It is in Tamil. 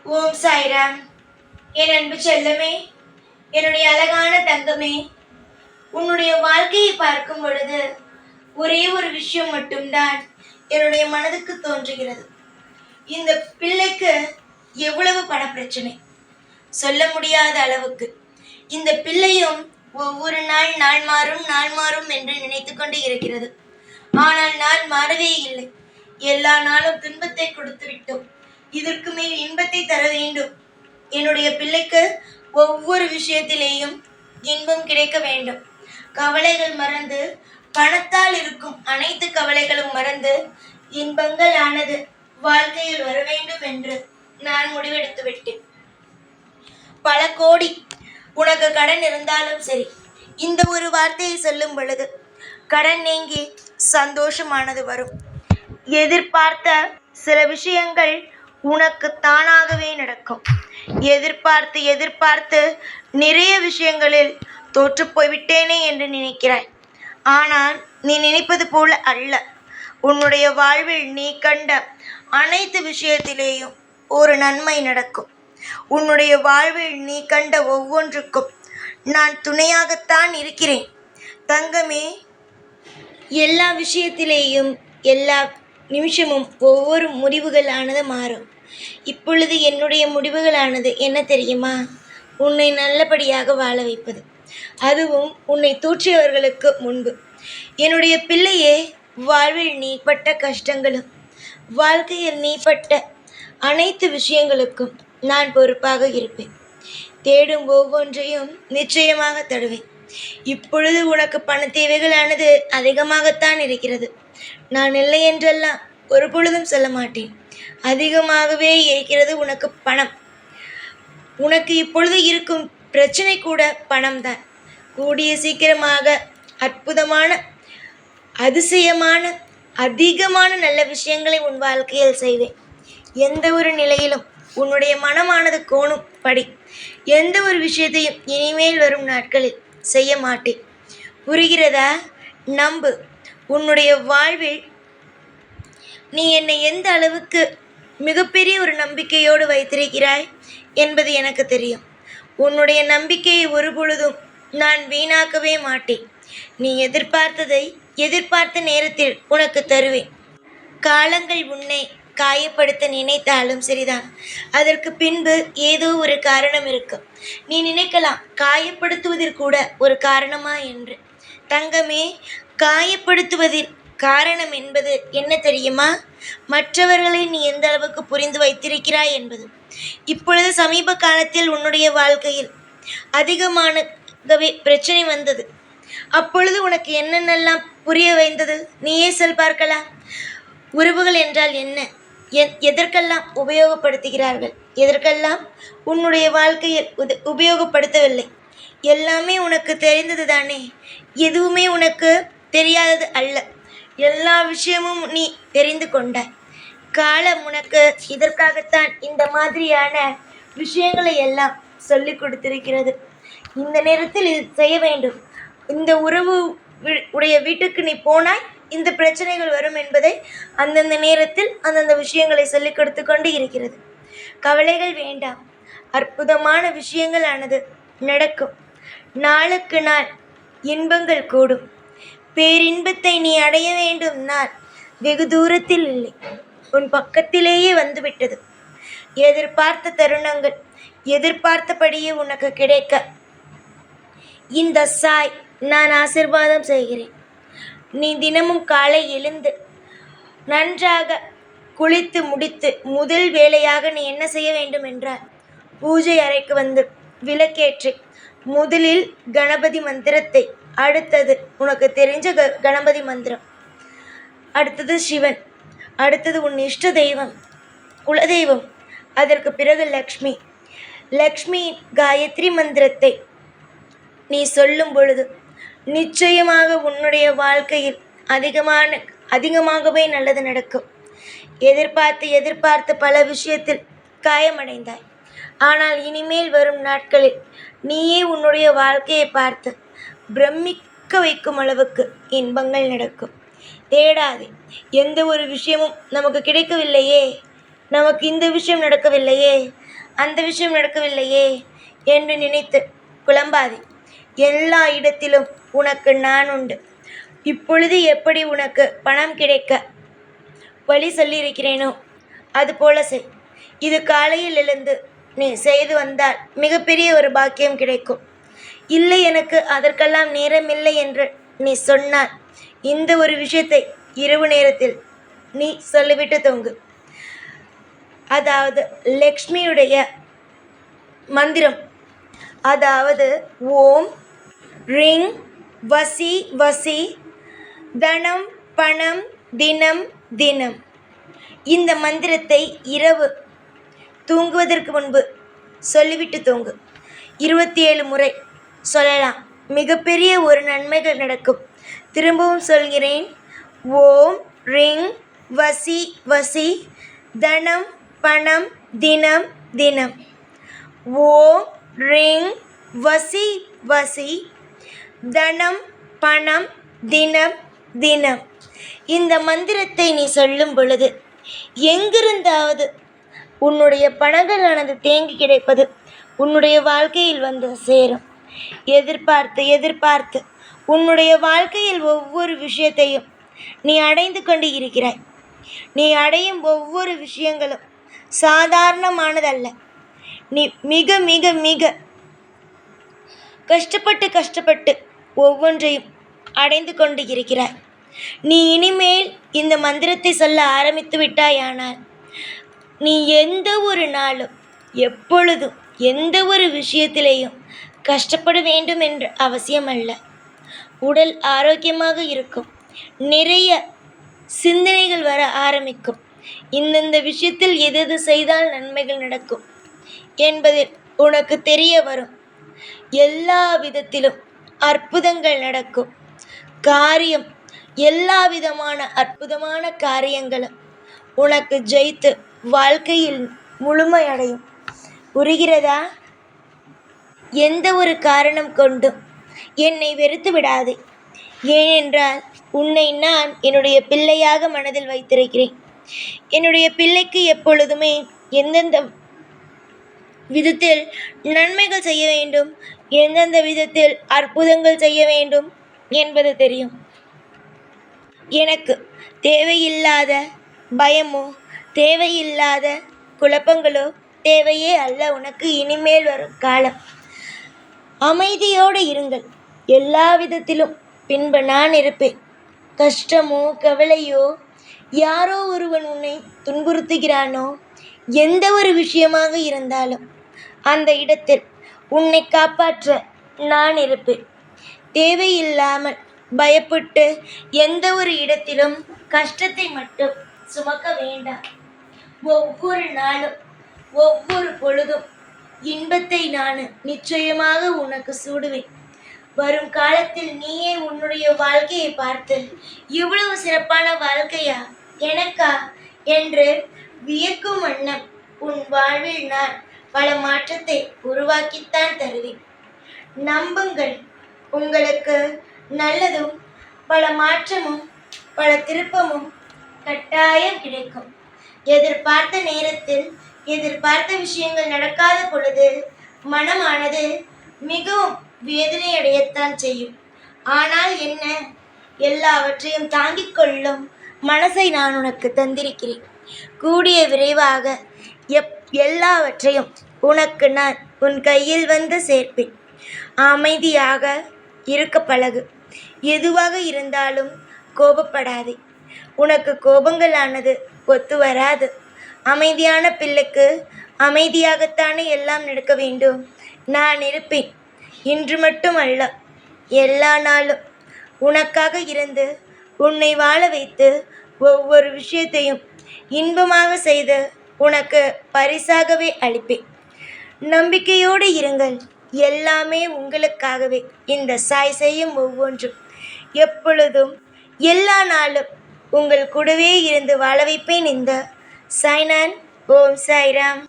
ஓம் சாய்ராம். என் அன்பு செல்லமே, என்னுடைய அழகான தங்கமே, உன்னுடைய வாழ்க்கையை பார்க்கும் பொழுது ஒரே ஒரு விஷயம் மட்டும்தான் என்னுடைய மனதுக்கு தோன்றுகிறது. இந்த பிள்ளைக்கு எவ்வளவு பண பிரச்சனை சொல்ல முடியாத அளவுக்கு. இந்த பிள்ளையும் ஒவ்வொரு நாள் மாறும் என்று நினைத்து கொண்டு இருக்கிறது. ஆனால் நாள் மாறவே இல்லை. எல்லா நாளும் துன்பத்தை கொடுத்து விட்டோம். இதற்கு மேல் இன்பத்தை தர வேண்டும். என்னுடைய பிள்ளைக்கு ஒவ்வொரு விஷயத்திலேயும் இன்பம் கிடைக்க வேண்டும். கவலைகள் மறந்து, பணத்தால் இருக்கும் அனைத்து கவலைகளும் மறந்து இன்பங்கள் ஆனது வாழ்க்கையில் வர வேண்டும் என்று நான் முடிவெடுத்து விட்டேன். பல கோடி உனக்கு கடன் இருந்தாலும் சரி, இந்த ஒரு வார்த்தையை சொல்லும் பொழுது கடன் நீங்கி சந்தோஷமானது வரும். எதிர்பார்த்த சில விஷயங்கள் உனக்கு தானாகவே நடக்கும். எதிர்பார்த்து நிறைய விஷயங்களில் தோற்று போய்விட்டேனே என்று நினைக்கிறாய். ஆனால் நீ நினைப்பது போல அல்ல. உன்னுடைய வாழ்வில் நீ கண்ட அனைத்து விஷயத்திலேயும் ஒரு நன்மை நடக்கும். உன்னுடைய வாழ்வில் நீ கண்ட ஒவ்வொன்றுக்கும் நான் துணையாகத்தான் இருக்கிறேன். தங்கமே, எல்லா விஷயத்திலேயும் எல்லா நிமிஷமும் ஒவ்வொரு முடிவுகளானது மாறும். இப்பொழுது என்னுடைய முடிவுகளானது என்ன தெரியுமா? உன்னை நல்லபடியாக வாழ வைப்பது, அதுவும் உன்னை தூற்றியவர்களுக்கு முன்பு. என்னுடைய பிள்ளையே, வாழ்வில் நீ பட்ட கஷ்டங்களும் வாழ்க்கையில் நீ பட்ட அனைத்து விஷயங்களுக்கும் நான் பொறுப்பாக இருப்பேன். தேடும் ஒவ்வொன்றையும் நிச்சயமாக தருவேன். இப்பொழுது உனக்கு பண தேவைகளானது அதிகமாகத்தான் இருக்கிறது. நான் இல்லை என்றெல்லாம் ஒரு பொழுதும் சொல்ல மாட்டேன். அதிகமாகவே இருக்கிறது உனக்கு பணம். உனக்கு இப்பொழுது இருக்கும் பிரச்சனை கூட பணம்தான். கூடிய சீக்கிரமாக அற்புதமான, அதிசயமான, அதிகமான நல்ல விஷயங்களை உன் வாழ்க்கையில் செய்வேன். எந்த ஒரு நிலையிலும் உன்னுடைய மனமானது கோணும் படி எந்த ஒரு விஷயத்தையும் இனிமேல் வரும் நாட்களில் செய்ய மாட்டேன். புரிகிறதா? நம்பு. உன்னுடைய வாழ்வில் நீ என்னை எந்த அளவுக்கு மிகப்பெரிய ஒரு நம்பிக்கையோடு வைத்திருக்கிறாய் என்பது எனக்கு தெரியும். உன்னுடைய நம்பிக்கையை ஒரு பொழுதும் நான் வீணாக்கவே மாட்டேன். நீ எதிர்பார்த்ததை எதிர்பார்த்த நேரத்தில் உனக்கு தருவேன். காலங்கள் உன்னை காயப்படுத்த நினைத்தாலும் சரிதான், அதற்கு பின்பு ஏதோ ஒரு காரணம் இருக்கும். நீ நினைக்கலாம், காயப்படுத்துவதில் கூட ஒரு காரணமா என்று. தங்கமே, காயப்படுத்துவதில் காரணம் என்பது என்ன தெரியுமா? மற்றவர்களை நீ எந்த அளவுக்கு புரிந்து வைத்திருக்கிறாய் என்பது. இப்பொழுது சமீப காலத்தில் உன்னுடைய வாழ்க்கையில் அதிகமானவே பிரச்சனை வந்தது. அப்பொழுது உனக்கு என்னென்னலாம் புரிய வைந்தது? நீயே சொல் பார்க்கலாம். உறவுகள் என்றால் என்ன, எதற்கெல்லாம் உபயோகப்படுத்துகிறார்கள், எதற்கெல்லாம் உன்னுடைய வாழ்க்கையில் உபயோகப்படுத்தவில்லை, எல்லாமே உனக்கு தெரிந்தது தானே. எதுவுமே உனக்கு தெரியாதது அல்ல. எல்லா விஷயமும் நீ தெரிந்து கொண்டாய். காலம் உனக்கு இதற்காகத்தான் இந்த மாதிரியான விஷயங்களை எல்லாம் சொல்லிக் கொடுத்திருக்கிறது. இந்த நேரத்தில் இது செய்ய வேண்டும். இந்த உறவு உடைய வீட்டுக்கு நீ போனாய், இந்த பிரச்சனைகள் வரும் என்பதை அந்தந்த நேரத்தில் அந்தந்த விஷயங்களை சொல்லிக் கொடுத்து கொண்டு இருக்கிறது. கவலைகள் வேண்டாம். அற்புதமான விஷயங்கள் ஆனது நடக்கும். நாளுக்கு நாள் இன்பங்கள் கூடும். பேரின்பத்தை நீ அடைய வேண்டும். நான் வெகு தூரத்தில் இல்லை, உன் பக்கத்திலேயே வந்துவிட்டது. எதிர்பார்த்த தருணங்கள் எதிர்பார்த்தபடியே உனக்கு கிடைக்க இந்த சாய் நான் ஆசீர்வாதம் செய்கிறேன். நீ தினமும் காலை எழுந்து நன்றாக குளித்து முடித்து முதல் வேலையாக நீ என்ன செய்ய வேண்டும் என்றால், பூஜை அறைக்கு வந்து விளக்கேற்றி முதலில் கணபதி மந்திரத்தை, அடுத்தது உனக்கு தெரிஞ்ச கணபதி மந்திரம், அடுத்தது சிவன், அடுத்தது உன் இஷ்ட தெய்வம், குலதெய்வம், அதற்கு பிறகு லக்ஷ்மி காயத்ரி மந்திரத்தை நீ சொல்லும் பொழுது நிச்சயமாக உன்னுடைய வாழ்க்கையில் அதிகமாகவே நல்லது நடக்கும். எதிர்பார்த்து பல விஷயத்தில் காயமடைந்தாய். ஆனால் இனிமேல் வரும் நாட்களில் நீயே உன்னுடைய வாழ்க்கையை பார்த்து பிரமிக்க வைக்கும் அளவுக்கு இன்பங்கள் நடக்கும். தேடாதே. எந்த ஒரு விஷயமும் நமக்கு கிடைக்கவில்லையே, நமக்கு இந்த விஷயம் நடக்கவில்லையே, அந்த விஷயம் நடக்கவில்லையே என்று நினைத்து குழம்பாதே. எல்லா இடத்திலும் உனக்கு நான் உண்டு. இப்பொழுது எப்படி உனக்கு பணம் கிடைக்க வழி சொல்லியிருக்கிறேனோ அதுபோல செய். இது காலையில் எழுந்து நீ செய்து வந்தால் மிகப்பெரிய ஒரு பாக்கியம் கிடைக்கும். இல்லை, எனக்கு அதற்கெல்லாம் நேரமில்லை என்று நீ சொன்னால் இந்த ஒரு விஷயத்தை இரவு நேரத்தில் நீ சொல்லிவிட்டு தூங்கு. அதாவது லக்ஷ்மியுடைய மந்திரம், அதாவது ஓம் ரிங் வசி வசி தனம் பணம் தினம் தினம். இந்த மந்திரத்தை இரவு தூங்குவதற்கு முன்பு சொல்லிவிட்டு தூங்கு. 27 முறை சொல்லலாம். மிகப்பெரிய ஒரு நன்மைகள் நடக்கும். திரும்பவும் சொல்கிறேன். ஓம் ரிங் வசி வசி தனம் பணம் தினம் தினம். ஓம் ரிங் வசி வசி தனம் பணம் தினம் தினம். இந்த மந்திரத்தை நீ சொல்லும் பொழுது எங்கிருந்தாவது உன்னுடைய பணங்களானது தேங்கி கிடைப்பது உன்னுடைய வாழ்க்கையில் வந்து சேரும். எதிர்பார்த்து எதிர்பார்த்து உன்னுடைய வாழ்க்கையில் ஒவ்வொரு விஷயத்தையும் நீ அடைந்து கொண்டு இருக்கிறாய். நீ அடையும் ஒவ்வொரு விஷயங்களும் சாதாரணமானதல்ல. நீ மிக மிக மிக கஷ்டப்பட்டு கஷ்டப்பட்டு ஒவ்வொன்றையும் அடைந்து கொண்டு இருக்கிறாய். நீ இனிமேல் இந்த மந்திரத்தை சொல்ல ஆரம்பித்து விட்டாயானால் நீ எந்த ஒரு நாளும் எப்பொழுதும் எந்த ஒரு விஷயத்திலேயும் கஷ்டப்பட வேண்டும் என்று அவசியமல்ல. உடல் ஆரோக்கியமாக இருக்கும். நிறைய சிந்தனைகள் வர ஆரம்பிக்கும். இந்தந்த விஷயத்தில் எது செய்தால் நன்மைகள் நடக்கும் என்பதில் உனக்கு தெரிய வரும். எல்லா விதத்திலும் அற்புதங்கள் நடக்கும். காரியம், எல்லா விதமான அற்புதமான காரியங்களும் உனக்கு ஜெயித்து வாழ்க்கையில் முழுமையடையும். புரிகிறதா? எந்த ஒரு காரணம் கொண்டும் என்னை வெறுத்து விடாதே. ஏனென்றால் உன்னை நான் என்னுடைய பிள்ளையாக மனதில் வைத்திருக்கிறேன். என்னுடைய பிள்ளைக்கு எப்பொழுதுமே எந்தெந்த விதத்தில் நன்மைகள் செய்ய வேண்டும், எந்தெந்த விதத்தில் அற்புதங்கள் செய்ய வேண்டும் என்பது தெரியும். எனக்கு தேவையில்லாத பயமோ தேவையில்லாத குழப்பங்களோ தேவையே அல்ல. உனக்கு இனிமேல் வரும் காலம் அமைதியோடு இருங்கள். எல்லா விதத்திலும் பின்பு நான் இருப்பேன். கஷ்டமோ கவலையோ, யாரோ ஒருவன் உன்னை துன்புறுத்துகிறானோ, எந்த ஒரு விஷயமாக இருந்தாலும் அந்த இடத்தில் உன்னை காப்பாற்ற நான் இருப்பேன். தேவையில்லாமல் பயப்பட்டு எந்த ஒரு இடத்திலும் கஷ்டத்தை மட்டும் சுமக்க வேண்டாம். ஒவ்வொரு நாளும் ஒவ்வொரு பொழுதும் இன்பத்தை நான் நிச்சயமாக உனக்கு சூடுவேன். வரும் காலத்தில் நீயே உன்னுடைய வாழ்க்கையை பார்த்து இவ்வளவு சிறப்பான வாழ்க்கையா எனக்கா என்று வியக்கும் வண்ணம் உன் வாழ்வில் நான் பல மாற்றத்தை உருவாக்கித்தான் தருவேன். நம்புங்கள், உங்களுக்கு நல்லதும் பல மாற்றமும் பல திருப்பமும் கட்டாயம் கிடைக்கும். எதிர்பார்த்த நேரத்தில் எதிர்பார்த்த விஷயங்கள் நடக்காத பொழுது மனமானது மிகவும் வேதனையடையத்தான் செய்யும். ஆனால் என்ன, எல்லாவற்றையும் தாங்கிக் கொள்ளும் மனசை நான் உனக்கு தந்திருக்கிறேன். கூடிய விரைவாக எல்லாவற்றையும் உனக்கு நான் உன் கையில் வந்து சேர்ப்பேன். அமைதியாக இருக்க பழகு. எதுவாக இருந்தாலும் கோபப்படாதே. உனக்கு கோபங்களானது ஒத்து வராது. அமைதியான பிள்ளைக்கு அமைதியாகத்தானே எல்லாம் நடக்க வேண்டும். நான் இருப்பேன். இன்று மட்டும் அல்ல, எல்லா நாளும் உனக்காக இருந்து உன்னை வாழ வைத்து ஒவ்வொரு விஷயத்தையும் இன்பமாக செய்து உனக்கு பரிசாகவே அளிப்பேன். நம்பிக்கையோடு இருங்கள். எல்லாமே உங்களுக்காகவே. இந்த சாய் செய்யும் ஒவ்வொன்றும் எப்பொழுதும் எல்லா நாளும் உங்கள் கூடவே இருந்து வாழ வைப்பேன். இந்த சாய்நான். ஓம் சாய்ராம்.